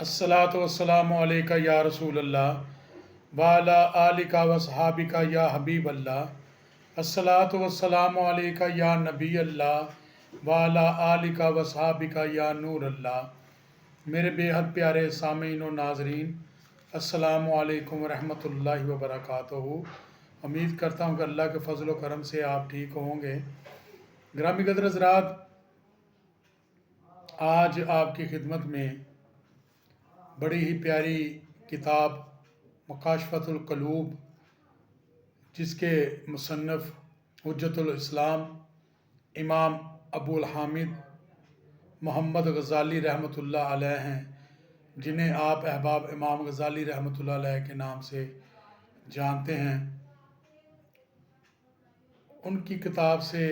अस्सलातु वस्सलामु अलैका या रसूल अल्लाह वाला आलिका वसहाबिका या हबीब अल्लाह। अस्सलातु वस्सलामु अलैका या नबी अल्लाह वाला आलिका वसहाबिका या नूर अल्लाह। मेरे बेहद प्यारे सामीन व नाजरीन, अस्सलामु अलैकुम रहमतुल्लाहि व बरकातुहू। उम्मीद करता हूँ कि अल्लाह के फजल व करम से आप ठीक होंगे। ग्रामी कदर हज़रात, आज आपकी खिदमत में बड़ी ही प्यारी किताब मकाशफ़तुल क़ुलूब, जिसके मुसन्नफ़ हुज्जतुल इस्लाम इमाम अबुल हामिद मोहम्मद ग़ज़ाली रहमतुल्लाह अलैह हैं, जिन्हें आप अहबाब इमाम ग़ज़ाली रहमतुल्लाह अलैह के नाम से जानते हैं। उनकी किताब से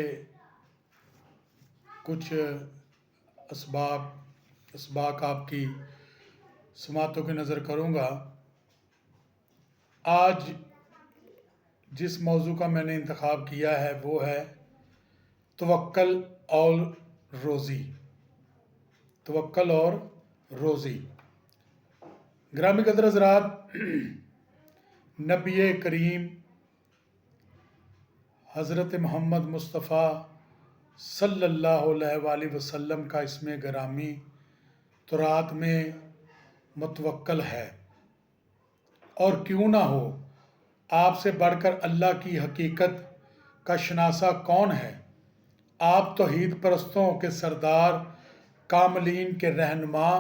कुछ असबाक आपकी समातों की नज़र करूँगा। आज जिस मौजू का मैंने इंतखाब किया है वो है तवक्कल और रोज़ी। तवक्कल और रोज़ी। ग्रामी कदर हज़रात, नबी करीम हज़रत मोहम्मद मुस्तफ़ा सल्लल्लाहु अलैहि वसल्लम का इसमें गिरामी तुरात में मुतवक्कल है। और क्यों ना हो, आपसे बढ़कर अल्लाह की हकीकत का शनासा कौन है। आप तौहीद परस्तों के सरदार, कामलीन के रहनुमा।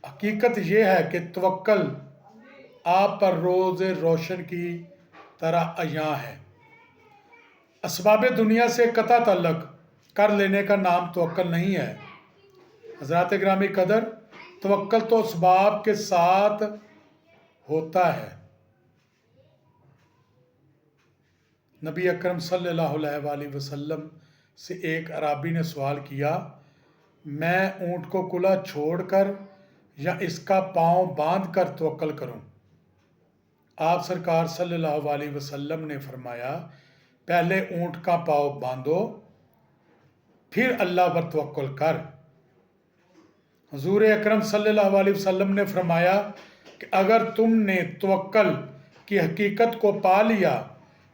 हकीकत ये है कि तवक्कल आप पर रोज़ रोशन की तरह अयां है। असबाब दुनिया से कता तल्लक कर लेने का नाम तवक्कल नहीं है। हज़रात ग्रामी कदर, तवक्कल तो असबाब के साथ होता है। नबी अकरम सल्लल्लाहु अलैहि वसल्लम से एक अराबी ने सवाल किया, मैं ऊँट को कुला छोड़कर या इसका पाँव बांध कर तवक्कल करूँ। आप सरकार सल्लल्लाहु अलैहि वसल्लम ने फरमाया, पहले ऊँट का पाँव बांधो, फिर अल्लाह पर तवक्कुल कर। हुजूर अकरम सल्लल्लाहु अलैहि वसल्लम ने फरमाया कि अगर तुमने तवक्कल की हकीकत को पा लिया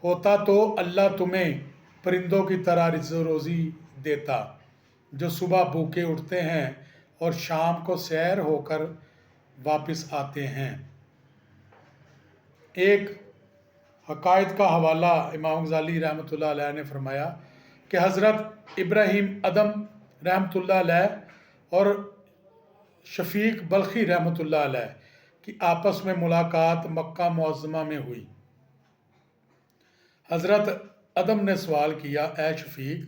होता तो अल्लाह तुम्हें परिंदों की तरह रिज़्क़ रोज़ी देता, जो सुबह भूखे उठते हैं और शाम को सैर होकर वापस आते हैं। एक हकायत का हवाला इमाम ग़ज़ाली रहमतुल्लाह अलैह ने फरमाया कि हज़रत इब्राहीम अदम रहमतुल्लाह अलैह और शफ़ीक बल्खी रहमतुल्लाह अलैह की आपस में मुलाकात मक्का मुअज़्ज़मा में हुई। हज़रत अदम ने सवाल किया, ए शफ़ीक,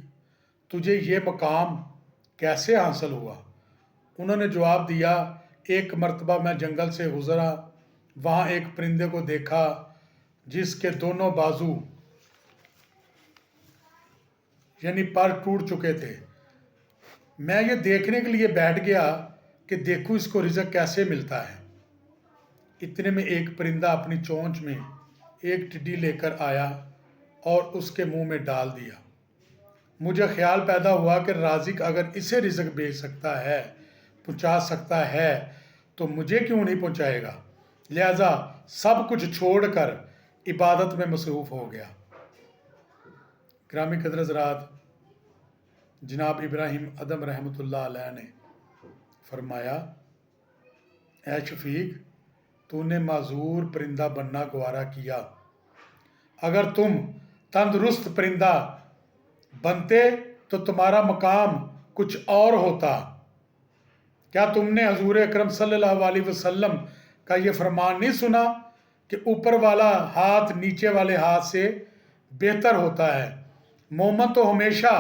तुझे ये मकाम कैसे हासिल हुआ। उन्होंने जवाब दिया, एक मर्तबा मैं जंगल से गुज़रा, वहाँ एक परिंदे को देखा जिसके दोनों बाजू यानी पर टूट चुके थे। मैं ये देखने के लिए बैठ गया कि देखूँ इसको रिज़्क़ कैसे मिलता है। इतने में एक परिंदा अपनी चोंच में एक टिड्डी लेकर आया और उसके मुंह में डाल दिया। मुझे ख्याल पैदा हुआ कि राज़िक अगर इसे रिज़्क़ भेज सकता है, पहुंचा सकता है, तो मुझे क्यों नहीं पहुंचाएगा। लिहाजा सब कुछ छोड़कर इबादत में मसरूफ़ हो गया। ग्रामी कदर हज़रात, जनाब इब्राहीम अदम रहमतुल्लाह अलैह ने फरमाया, ए शफ़ीक, तूने माजूर परिंदा बनना गवारा किया। अगर तुम तंदुरुस्त परिंदा बनते तो तुम्हारा मकाम कुछ और होता। क्या तुमने हुजूर अकरम सल्लल्लाहु अलैहि वसल्लम का ये फरमान नहीं सुना कि ऊपर वाला हाथ नीचे वाले हाथ से बेहतर होता है। मोमिन तो हमेशा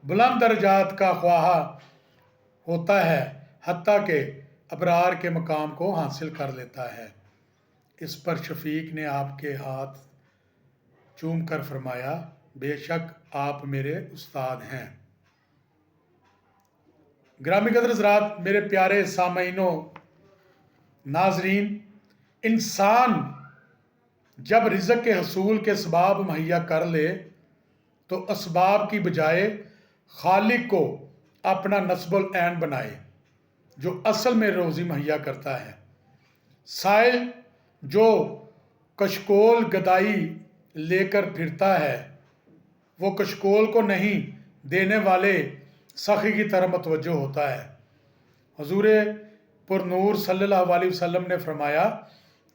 बुलंद दर्जात का ख्वाहा होता है, हत्ता के अबरार के मकाम को हासिल कर लेता है। इस पर शफ़ीक ने आपके हाथ चूम कर फरमाया, बेशक आप मेरे उस्ताद हैं। ग्रामी कदर हज़रात, मेरे प्यारे सामीनो नाजरीन, इंसान जब रिज़्क़ के हसूल के असबाब मुहैया कर ले तो असबाब की बजाय खालिक को अपना नस्बुल ऐन बनाए। جو اصل میں روزی مہیا کرتا ہے۔ سائل جو کشکول گدائی لے کر پھرتا ہے وہ کشکول کو نہیں دینے والے سخی کی طرح متوجہ ہوتا ہے۔ حضور پر نور صلی اللہ علیہ وسلم نے فرمایا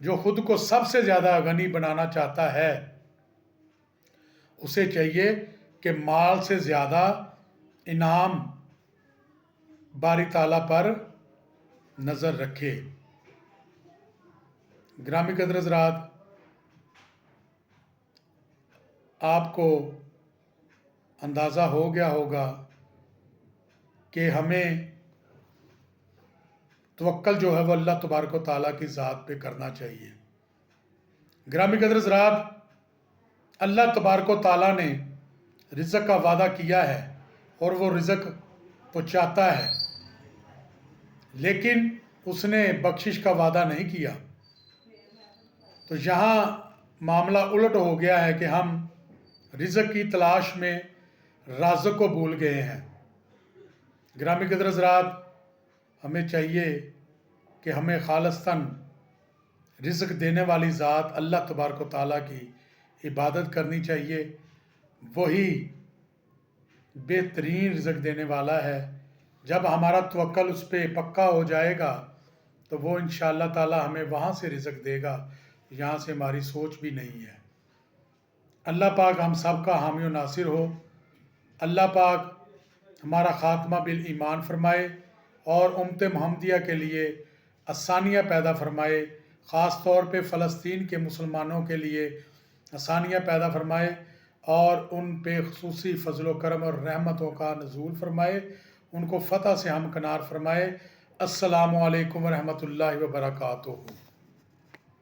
جو خود کو سب سے زیادہ غنی بنانا چاہتا ہے اسے چاہیے کہ مال سے زیادہ انعام باری تعالیٰ پر نظر رکھے۔ گرامی قدر حضرات، آپ کو اندازہ ہو گیا ہوگا کہ ہمیں توکل جو ہے وہ اللہ تبارک و تعالیٰ کی ذات پہ کرنا چاہیے۔ گرامی قدر حضرات، اللہ تبارک و تعالیٰ نے رزق کا وعدہ کیا ہے اور وہ رزق پہنچاتا ہے، لیکن اس نے بخشش کا وعدہ نہیں کیا۔ تو یہاں معاملہ الٹ ہو گیا ہے کہ ہم رزق کی تلاش میں رازق کو بھول گئے ہیں۔ گرامی قدر حضرات، ہمیں چاہیے کہ ہمیں خالصتاً رزق دینے والی ذات اللہ تبارک و تعالیٰ کی عبادت کرنی چاہیے۔ وہی بہترین رزق دینے والا ہے۔ جب ہمارا توکل اس پہ پکا ہو جائے گا تو وہ انشاءاللہ تعالیٰ ہمیں وہاں سے رزق دے گا یہاں سے ہماری سوچ بھی نہیں ہے۔ اللہ پاک ہم سب کا حامی و ناصر ہو۔ اللہ پاک ہمارا خاتمہ بالایمان فرمائے اور امت محمدیہ کے لیے آسانیاں پیدا فرمائے، خاص طور پہ فلسطین کے مسلمانوں کے لیے آسانیاں پیدا فرمائے اور ان پہ خصوصی فضل و کرم اور رحمتوں کا نزول فرمائے، ان کو فتح سے ہمکنار فرمائے۔ السلام علیکم ورحمۃ اللہ وبرکاتہ۔